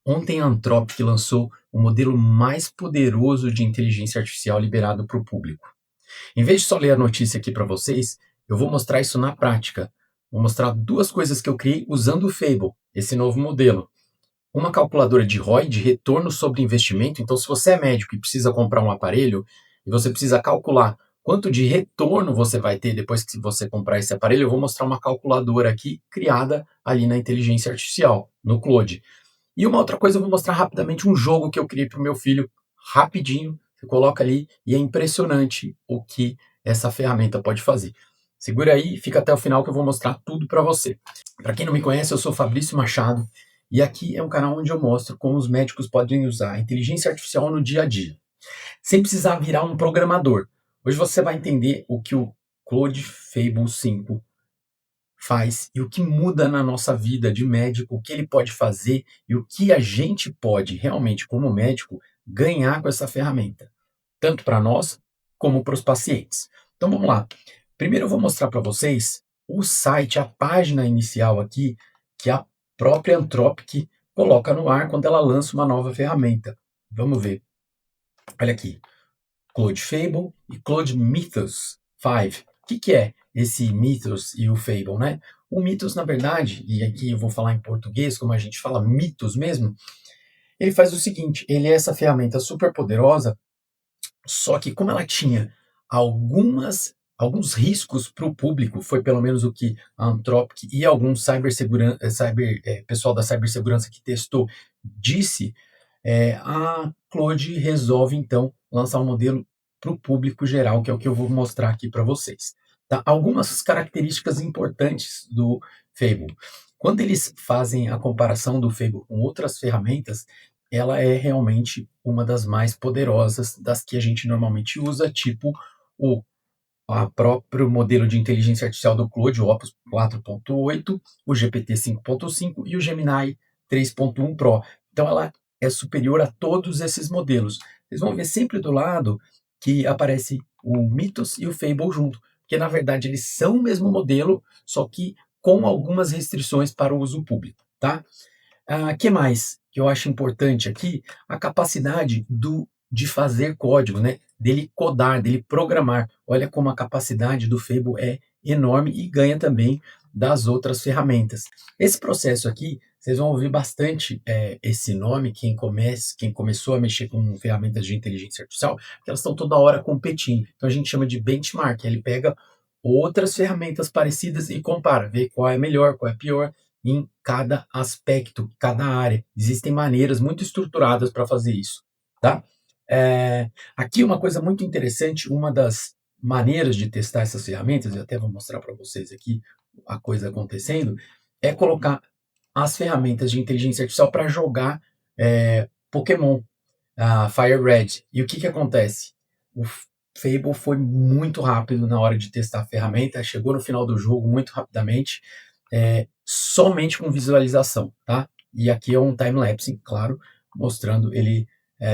Ontem a Anthropic lançou o modelo mais poderoso de inteligência artificial liberado para o público. Em vez de só ler a notícia aqui para vocês, eu vou mostrar isso na prática. Vou mostrar duas coisas que eu criei usando o Fable, esse novo modelo. Uma calculadora de ROI, de retorno sobre investimento. Então, se você é médico e precisa comprar um aparelho, e você precisa calcular quanto de retorno você vai ter depois que você comprar esse aparelho, eu vou mostrar uma calculadora aqui criada ali na inteligência artificial, no Claude. E uma outra coisa, eu vou mostrar rapidamente um jogo que eu criei para o meu filho, rapidinho. Você coloca ali e é impressionante o que essa ferramenta pode fazer. Segura aí, fica até o final que eu vou mostrar tudo para você. Para quem não me conhece, eu sou Fabrício Machado e aqui é um canal onde eu mostro como os médicos podem usar a inteligência artificial no dia a dia, sem precisar virar um programador. Hoje você vai entender o que o Claude Fable 5 faz e o que muda na nossa vida de médico, o que ele pode fazer e o que a gente pode realmente, como médico, ganhar com essa ferramenta, tanto para nós como para os pacientes. Então vamos lá. Primeiro eu vou mostrar para vocês o site, a página inicial aqui, que a própria Anthropic coloca no ar quando ela lança uma nova ferramenta. Vamos ver. Olha aqui. Claude Fable e Claude Mythos 5. O que é esse Mythos e o Fable, né? O Mythos, na verdade, e aqui eu vou falar em português, como a gente fala mitos mesmo, ele faz o seguinte, ele é essa ferramenta super poderosa, só que como ela tinha alguns riscos para o público, foi pelo menos o que a Anthropic e alguns pessoal da cibersegurança que testou disse, a Claude resolve, então, lançar um modelo para o público geral, que é o que eu vou mostrar aqui para vocês. Tá? Algumas características importantes do Fable. Quando eles fazem a comparação do Fable com outras ferramentas, ela é realmente uma das mais poderosas das que a gente normalmente usa, tipo o próprio modelo de inteligência artificial do Claude, o Opus 4.8, o GPT 5.5 e o Gemini 3.1 Pro. Então ela é superior a todos esses modelos. Vocês vão ver sempre do lado que aparece o Mythos e o Fable junto, porque na verdade eles são o mesmo modelo, só que com algumas restrições para o uso público, tá? Que mais que eu acho importante aqui? A capacidade de fazer código, né? Dele codar, dele programar. Olha como a capacidade do Fable é enorme e ganha também das outras ferramentas. Esse processo aqui, vocês vão ouvir bastante esse nome, quem começou a mexer com ferramentas de inteligência artificial, porque elas estão toda hora competindo. Então a gente chama de benchmark, ele pega outras ferramentas parecidas e compara, vê qual é melhor, qual é pior, em cada aspecto, cada área. Existem maneiras muito estruturadas para fazer isso, tá? Aqui uma coisa muito interessante, uma das maneiras de testar essas ferramentas, eu até vou mostrar para vocês aqui a coisa acontecendo, é colocar as ferramentas de inteligência artificial para jogar Pokémon, Fire Red. E o que acontece? O Fable foi muito rápido na hora de testar a ferramenta, chegou no final do jogo muito rapidamente, somente com visualização, tá? E aqui é um time-lapse, claro, mostrando ele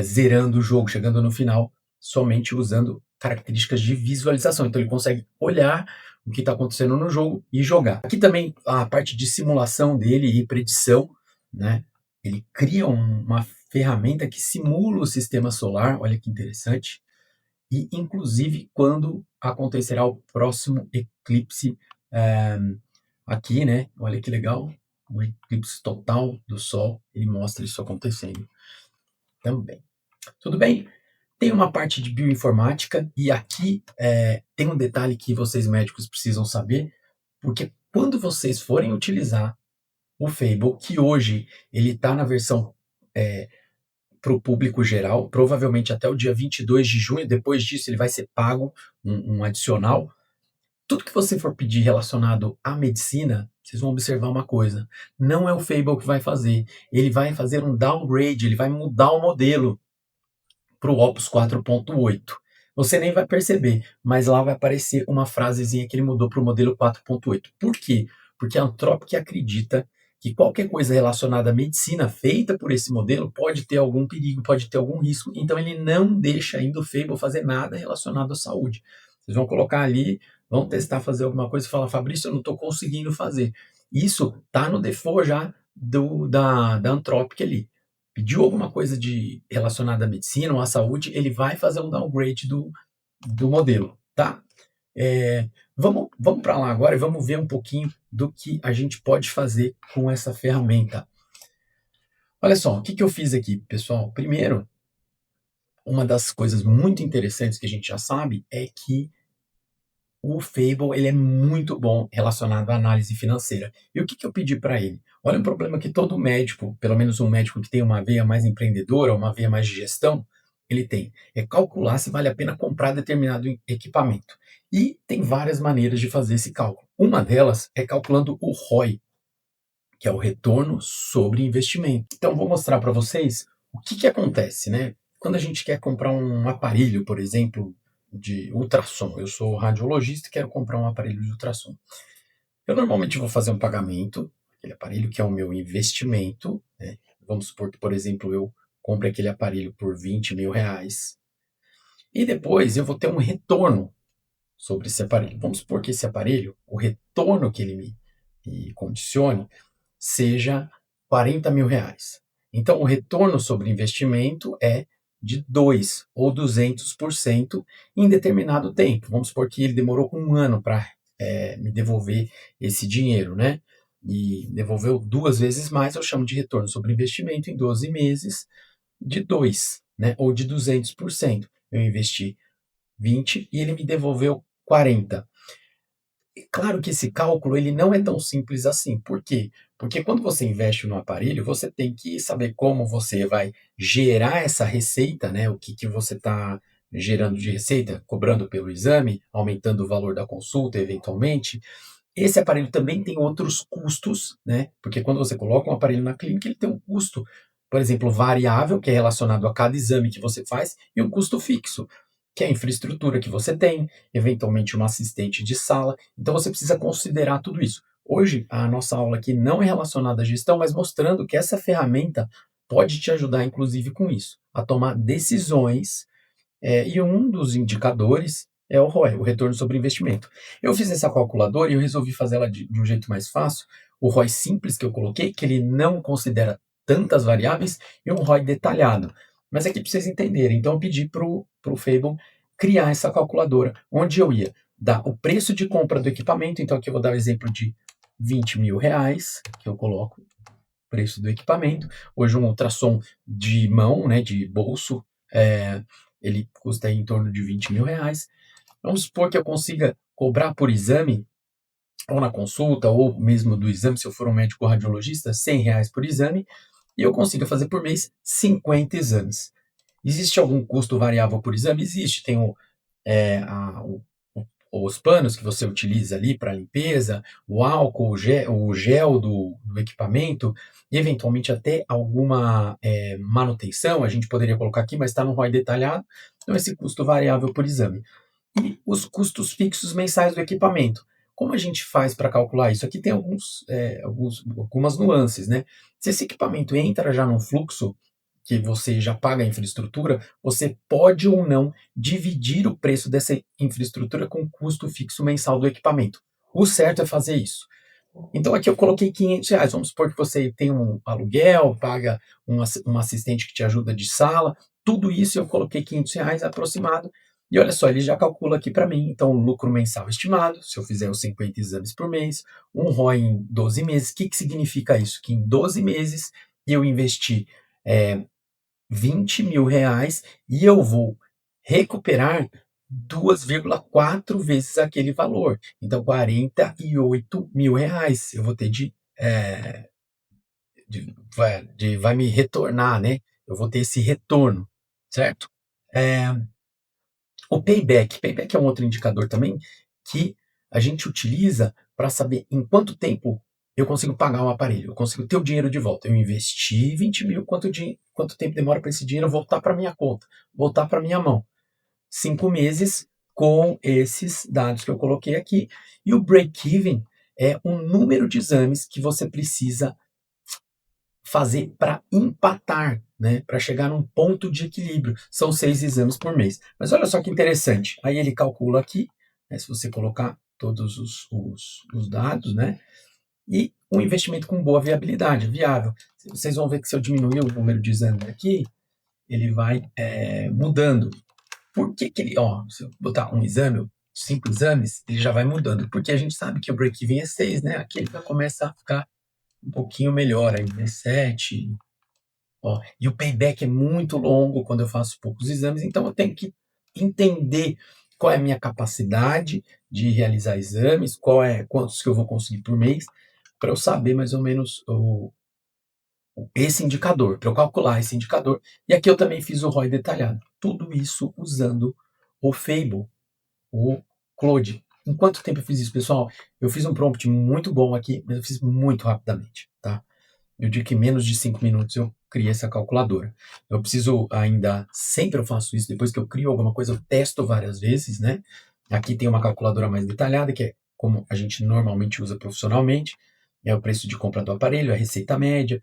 zerando o jogo, chegando no final, somente usando características de visualização. Então ele consegue olhar o que está acontecendo no jogo e jogar. Aqui também a parte de simulação dele e predição, né? Ele cria uma ferramenta que simula o sistema solar, olha que interessante, e inclusive quando acontecerá o próximo eclipse aqui, né? Olha que legal, um eclipse total do Sol, ele mostra isso acontecendo também. Tudo bem? Tem uma parte de bioinformática e aqui tem um detalhe que vocês médicos precisam saber, porque quando vocês forem utilizar o Fable, que hoje ele está na versão para o público geral, provavelmente até o dia 22 de junho, depois disso ele vai ser pago um adicional. Tudo que você for pedir relacionado à medicina, vocês vão observar uma coisa, não é o Fable que vai fazer, ele vai fazer um downgrade, ele vai mudar o modelo para o Opus 4.8. Você nem vai perceber, mas lá vai aparecer uma frasezinha que ele mudou para o modelo 4.8. Por quê? Porque a Anthropic acredita que qualquer coisa relacionada à medicina feita por esse modelo pode ter algum perigo, pode ter algum risco, então ele não deixa ainda o Fable fazer nada relacionado à saúde. Vocês vão colocar ali, vão testar fazer alguma coisa e falar, Fabrício, eu não estou conseguindo fazer. Isso está no default já da Anthropic ali. pediu alguma coisa relacionada à medicina ou à saúde, ele vai fazer um downgrade do modelo, tá? Vamos para lá agora e vamos ver um pouquinho do que a gente pode fazer com essa ferramenta. Olha só, o que eu fiz aqui, pessoal? Primeiro, uma das coisas muito interessantes que a gente já sabe é que o Fable ele é muito bom relacionado à análise financeira. E o que eu pedi para ele? Olha um problema que todo médico, pelo menos um médico que tem uma veia mais empreendedora, uma veia mais de gestão, ele tem. É calcular se vale a pena comprar determinado equipamento. E tem várias maneiras de fazer esse cálculo. Uma delas é calculando o ROI, que é o retorno sobre investimento. Então, vou mostrar para vocês o que acontece, né? Quando a gente quer comprar um aparelho, por exemplo, de ultrassom. Eu sou radiologista e quero comprar um aparelho de ultrassom. Eu normalmente vou fazer um pagamento, aquele aparelho que é o meu investimento, né? Vamos supor que, por exemplo, eu compre aquele aparelho por 20 mil reais. E depois eu vou ter um retorno sobre esse aparelho. Vamos supor que esse aparelho, o retorno que ele me condicione, seja 40 mil reais. Então, o retorno sobre investimento é de 2 ou 200% em determinado tempo. Vamos supor que ele demorou um ano para me devolver esse dinheiro, né? E devolveu 2 vezes mais, eu chamo de retorno sobre investimento em 12 meses de 2, né? Ou de 200%. Eu investi 20 e ele me devolveu 40. Claro que esse cálculo ele não é tão simples assim. Por quê? Porque quando você investe no aparelho, você tem que saber como você vai gerar essa receita, né? O que você está gerando de receita, cobrando pelo exame, aumentando o valor da consulta, eventualmente. Esse aparelho também tem outros custos, né? Porque quando você coloca um aparelho na clínica, ele tem um custo, por exemplo, variável, que é relacionado a cada exame que você faz, e um custo fixo, que é a infraestrutura que você tem, eventualmente uma assistente de sala. Então você precisa considerar tudo isso. Hoje, a nossa aula aqui não é relacionada à gestão, mas mostrando que essa ferramenta pode te ajudar, inclusive, com isso, a tomar decisões e um dos indicadores é o ROI, o retorno sobre investimento. Eu fiz essa calculadora e eu resolvi fazer ela de um jeito mais fácil. O ROI simples que eu coloquei, que ele não considera tantas variáveis, e um ROI detalhado. Mas aqui para vocês entenderem. Então eu pedi para o Fable criar essa calculadora, onde eu ia dar o preço de compra do equipamento. Então aqui eu vou dar o exemplo de 20 mil reais, que eu coloco o preço do equipamento. Hoje um ultrassom de mão, né, de bolso, ele custa em torno de 20 mil reais. Vamos supor que eu consiga cobrar por exame, ou na consulta, ou mesmo do exame, se eu for um médico radiologista, 100 reais por exame, e eu consiga fazer por mês 50 exames. Existe algum custo variável por exame? Existe. Tem os panos que você utiliza ali para limpeza, o álcool, o gel do equipamento, e eventualmente até alguma manutenção, a gente poderia colocar aqui, mas está no ROI detalhado, então esse custo variável por exame. E os custos fixos mensais do equipamento. Como a gente faz para calcular isso? Aqui tem algumas nuances, né? Se esse equipamento entra já num fluxo que você já paga a infraestrutura, você pode ou não dividir o preço dessa infraestrutura com o custo fixo mensal do equipamento. O certo é fazer isso. Então aqui eu coloquei 500 reais. Vamos supor que você tem um aluguel, paga um assistente que te ajuda de sala. Tudo isso eu coloquei 500 reais aproximado. E olha só, ele já calcula aqui para mim. Então, lucro mensal estimado, se eu fizer os 50 exames por mês, um ROI em 12 meses. O que significa isso? Que em 12 meses eu investi 20 mil reais e eu vou recuperar 2,4 vezes aquele valor. Então, 48 mil reais eu vou ter vai me retornar, né? Eu vou ter esse retorno, certo? O payback. Payback é um outro indicador também que a gente utiliza para saber em quanto tempo eu consigo pagar um aparelho, eu consigo ter o dinheiro de volta. Eu investi 20 mil, quanto tempo demora para esse dinheiro voltar para minha conta, voltar para minha mão? 5 meses com esses dados que eu coloquei aqui. E o break-even é um número de exames que você precisa fazer para empatar, né? Para chegar num ponto de equilíbrio. São 6 exames por mês. Mas olha só que interessante. Aí ele calcula aqui, né, se você colocar todos os dados, né? E um investimento com boa viabilidade, viável. vocês vão ver que se eu diminuir o número de exames aqui, ele vai mudando. Por que que ele, se eu botar um exame, 5 exames, ele já vai mudando, porque a gente sabe que o break-even é 6, né? Aqui ele já começa a ficar um pouquinho melhor, aí é 7, e o payback é muito longo quando eu faço poucos exames, então eu tenho que entender qual é a minha capacidade de realizar exames, quantos que eu vou conseguir por mês, para eu saber mais ou menos esse indicador, para eu calcular esse indicador. E aqui eu também fiz o ROI detalhado. Tudo isso usando o Fable, o Claude. Em quanto tempo eu fiz isso, pessoal? Eu fiz um prompt muito bom aqui, mas eu fiz muito rapidamente, tá? Eu digo que em menos de 5 minutos eu criei essa calculadora. Eu preciso ainda, sempre eu faço isso, depois que eu crio alguma coisa, eu testo várias vezes, né? Aqui tem uma calculadora mais detalhada, que é como a gente normalmente usa profissionalmente, é o preço de compra do aparelho, a receita média.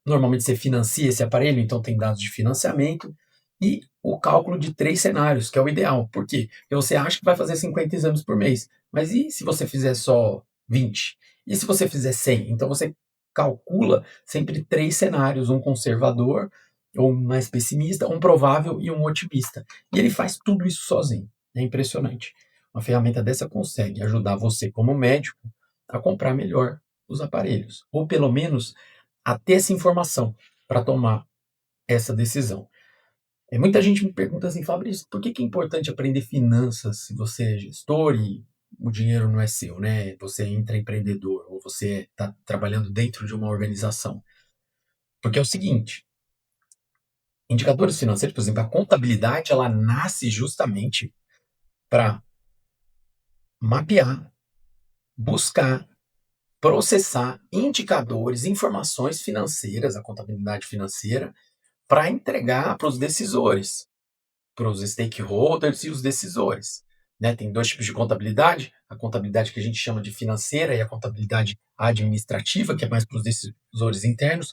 Normalmente você financia esse aparelho, então tem dados de financiamento e o cálculo de 3 cenários, que é o ideal. Por quê? Porque você acha que vai fazer 50 exames por mês, mas e se você fizer só 20? E se você fizer 100? Então você calcula sempre 3 cenários, um conservador, um mais pessimista, um provável e um otimista. E ele faz tudo isso sozinho. É impressionante. Uma ferramenta dessa consegue ajudar você, como médico, a comprar melhor os aparelhos, ou pelo menos a ter essa informação para tomar essa decisão. Muita gente me pergunta assim, Fabrício, por que que é importante aprender finanças se você é gestor e o dinheiro não é seu, né? Você é intraempreendedor ou você está trabalhando dentro de uma organização. Porque é o seguinte, indicadores financeiros, por exemplo, a contabilidade, ela nasce justamente para mapear, buscar, processar indicadores, informações financeiras, a contabilidade financeira, para entregar para os decisores, para os stakeholders e os decisores. Né? Tem 2 tipos de contabilidade, a contabilidade que a gente chama de financeira e a contabilidade administrativa, que é mais para os decisores internos,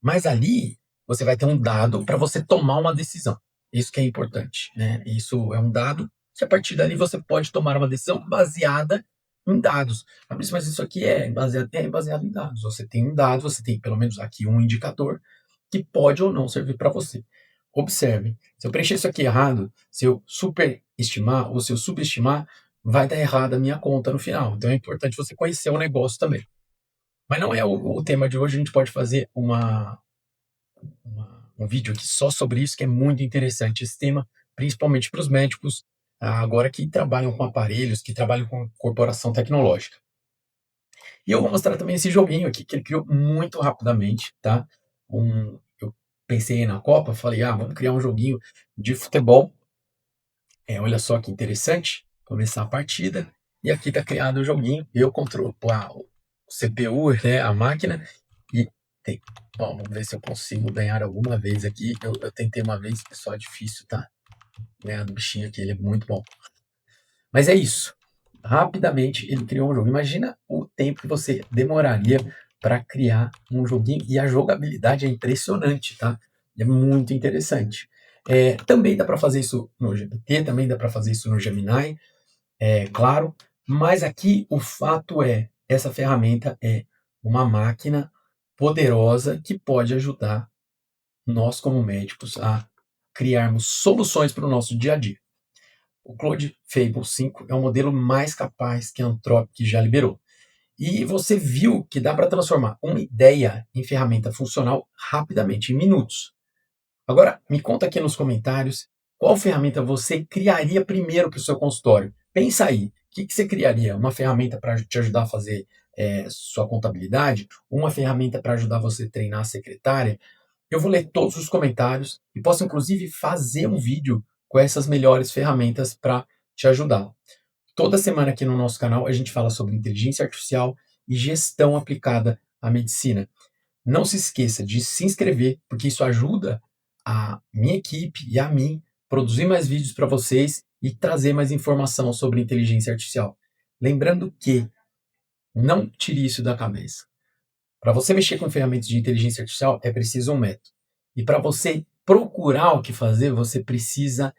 mas ali você vai ter um dado para você tomar uma decisão. Isso que é importante. Né? Isso é um dado que a partir dali você pode tomar uma decisão baseada em dados. Mas isso aqui baseado em dados. Você tem um dado, você tem pelo menos aqui um indicador que pode ou não servir para você. Observe, se eu preencher isso aqui errado, se eu superestimar ou se eu subestimar, vai dar errado a minha conta no final. Então é importante você conhecer o negócio também. Mas não é o tema de hoje, a gente pode fazer um vídeo aqui só sobre isso, que é muito interessante esse tema, principalmente para os médicos agora que trabalham com aparelhos, que trabalham com corporação tecnológica. E eu vou mostrar também esse joguinho aqui, que ele criou muito rapidamente, tá? Eu pensei na Copa, falei, vamos criar um joguinho de futebol. Olha só que interessante, começar a partida, e aqui está criado o joguinho, eu controlo o CPU, né, a máquina, e tem. Vamos ver se eu consigo ganhar alguma vez aqui. Eu tentei uma vez, pessoal, é difícil, tá? Ganhar do bichinho aqui, ele é muito bom. Mas é isso. Rapidamente ele criou um jogo. Imagina o tempo que você demoraria para criar um joguinho. E a jogabilidade é impressionante, tá? É muito interessante. Também dá para fazer isso no GPT, também dá para fazer isso no Gemini, claro. Mas aqui o fato essa ferramenta é uma máquina poderosa que pode ajudar nós como médicos a criarmos soluções para o nosso dia a dia. O Claude Fable 5 é o modelo mais capaz que a Anthropic já liberou. E você viu que dá para transformar uma ideia em ferramenta funcional rapidamente, em minutos. Agora, me conta aqui nos comentários qual ferramenta você criaria primeiro para o seu consultório. Pensa aí, o que você criaria? Uma ferramenta para te ajudar a fazer sua contabilidade? Uma ferramenta para ajudar você a treinar a secretária? Eu vou ler todos os comentários e posso inclusive fazer um vídeo com essas melhores ferramentas para te ajudar. Toda semana aqui no nosso canal a gente fala sobre inteligência artificial e gestão aplicada à medicina. Não se esqueça de se inscrever, porque isso ajuda a minha equipe e a mim produzir mais vídeos para vocês e trazer mais informação sobre inteligência artificial. Lembrando que não tire isso da cabeça. Para você mexer com ferramentas de inteligência artificial é preciso um método. E para você procurar o que fazer, você precisa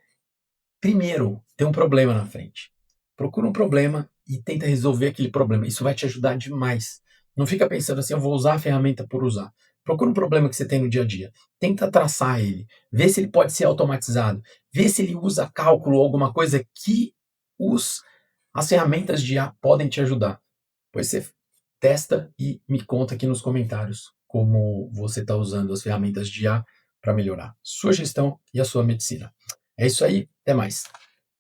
primeiro ter um problema na frente. Procura um problema e tenta resolver aquele problema. Isso vai te ajudar demais. Não fica pensando assim, eu vou usar a ferramenta por usar. Procura um problema que você tem no dia a dia. Tenta traçar ele. Vê se ele pode ser automatizado. Vê se ele usa cálculo ou alguma coisa que as ferramentas de IA podem te ajudar. Pois você testa e me conta aqui nos comentários como você está usando as ferramentas de IA para melhorar sua gestão e a sua medicina. É isso aí, até mais.